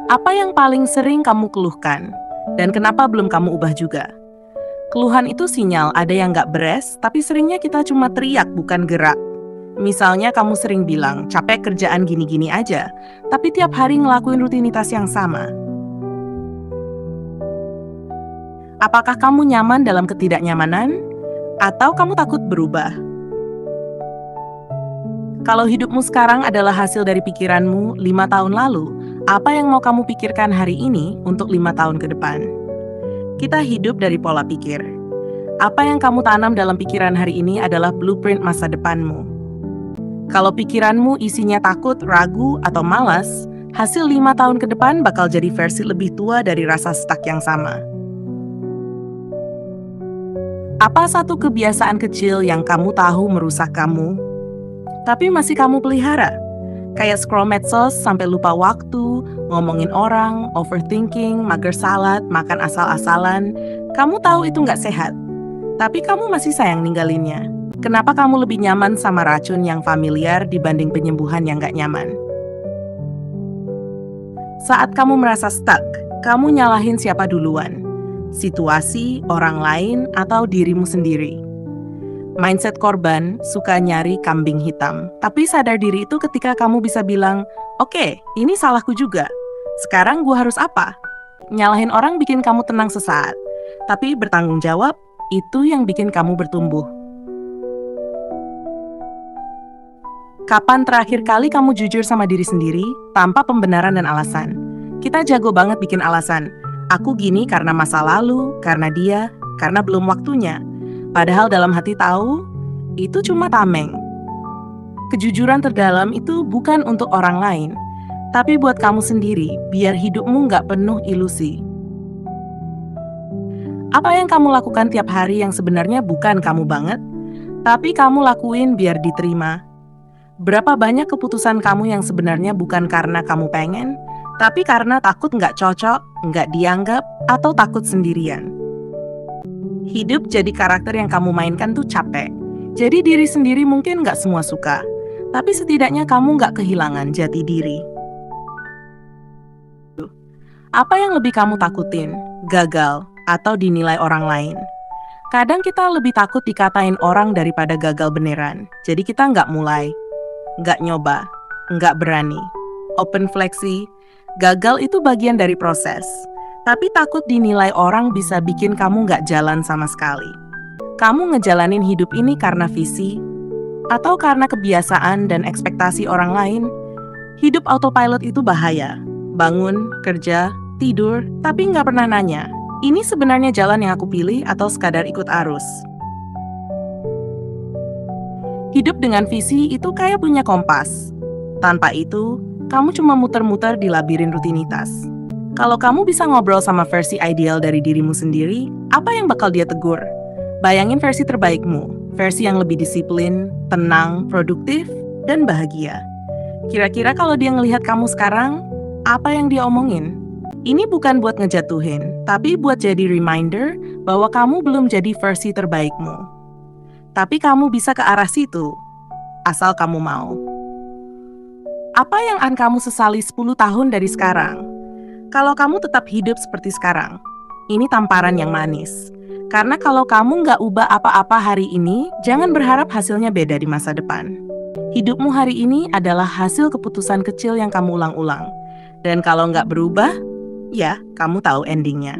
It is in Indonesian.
Apa yang paling sering kamu keluhkan? Dan kenapa belum kamu ubah juga? Keluhan itu sinyal ada yang nggak beres, tapi seringnya kita cuma teriak bukan gerak. Misalnya kamu sering bilang, capek kerjaan gini-gini aja, tapi tiap hari ngelakuin rutinitas yang sama. Apakah kamu nyaman dalam ketidaknyamanan? Atau kamu takut berubah? Kalau hidupmu sekarang adalah hasil dari pikiranmu 5 tahun lalu, apa yang mau kamu pikirkan hari ini untuk 5 tahun ke depan? Kita hidup dari pola pikir. Apa yang kamu tanam dalam pikiran hari ini adalah blueprint masa depanmu. Kalau pikiranmu isinya takut, ragu, atau malas, hasil 5 tahun ke depan bakal jadi versi lebih tua dari rasa stuck yang sama. Apa satu kebiasaan kecil yang kamu tahu merusak kamu, tapi masih kamu pelihara? Kayak scroll medsos sampai lupa waktu, ngomongin orang, overthinking, mager salad, makan asal-asalan. Kamu tahu itu nggak sehat, tapi kamu masih sayang ninggalinnya. Kenapa kamu lebih nyaman sama racun yang familiar dibanding penyembuhan yang nggak nyaman? Saat kamu merasa stuck, kamu nyalahin siapa duluan? Situasi, orang lain, atau dirimu sendiri? Mindset korban suka nyari kambing hitam. Tapi sadar diri itu ketika kamu bisa bilang, oke, ini salahku juga. Sekarang gue harus apa? Nyalahin orang bikin kamu tenang sesaat. Tapi bertanggung jawab, itu yang bikin kamu bertumbuh. Kapan terakhir kali kamu jujur sama diri sendiri tanpa pembenaran dan alasan? Kita jago banget bikin alasan. Aku gini karena masa lalu, karena dia, karena belum waktunya. Padahal dalam hati tahu, itu cuma tameng. Kejujuran terdalam itu bukan untuk orang lain, tapi buat kamu sendiri, biar hidupmu nggak penuh ilusi. Apa yang kamu lakukan tiap hari yang sebenarnya bukan kamu banget, tapi kamu lakuin biar diterima? Berapa banyak keputusan kamu yang sebenarnya bukan karena kamu pengen, tapi karena takut nggak cocok, nggak dianggap, atau takut sendirian? Hidup jadi karakter yang kamu mainkan tuh capek. Jadi diri sendiri mungkin nggak semua suka, tapi setidaknya kamu nggak kehilangan jati diri. Apa yang lebih kamu takutin? Gagal atau dinilai orang lain? Kadang kita lebih takut dikatain orang daripada gagal beneran. Jadi kita nggak mulai, nggak nyoba, nggak berani. Open fleksi, gagal itu bagian dari proses. Tapi takut dinilai orang bisa bikin kamu nggak jalan sama sekali. Kamu ngejalanin hidup ini karena visi, atau karena kebiasaan dan ekspektasi orang lain. Hidup autopilot itu bahaya. Bangun, kerja, tidur, tapi nggak pernah nanya, ini sebenarnya jalan yang aku pilih atau sekadar ikut arus? Hidup dengan visi itu kayak punya kompas. Tanpa itu, kamu cuma muter-muter di labirin rutinitas. Kalau kamu bisa ngobrol sama versi ideal dari dirimu sendiri, apa yang bakal dia tegur? Bayangin versi terbaikmu, versi yang lebih disiplin, tenang, produktif, dan bahagia. Kira-kira kalau dia ngelihat kamu sekarang, apa yang dia omongin? Ini bukan buat ngejatuhin, tapi buat jadi reminder bahwa kamu belum jadi versi terbaikmu. Tapi kamu bisa ke arah situ, asal kamu mau. Apa yang akan kamu sesali 10 tahun dari sekarang? Kalau kamu tetap hidup seperti sekarang, ini tamparan yang manis. Karena kalau kamu nggak ubah apa-apa hari ini, jangan berharap hasilnya beda di masa depan. Hidupmu hari ini adalah hasil keputusan kecil yang kamu ulang-ulang. Dan kalau nggak berubah, ya kamu tahu endingnya.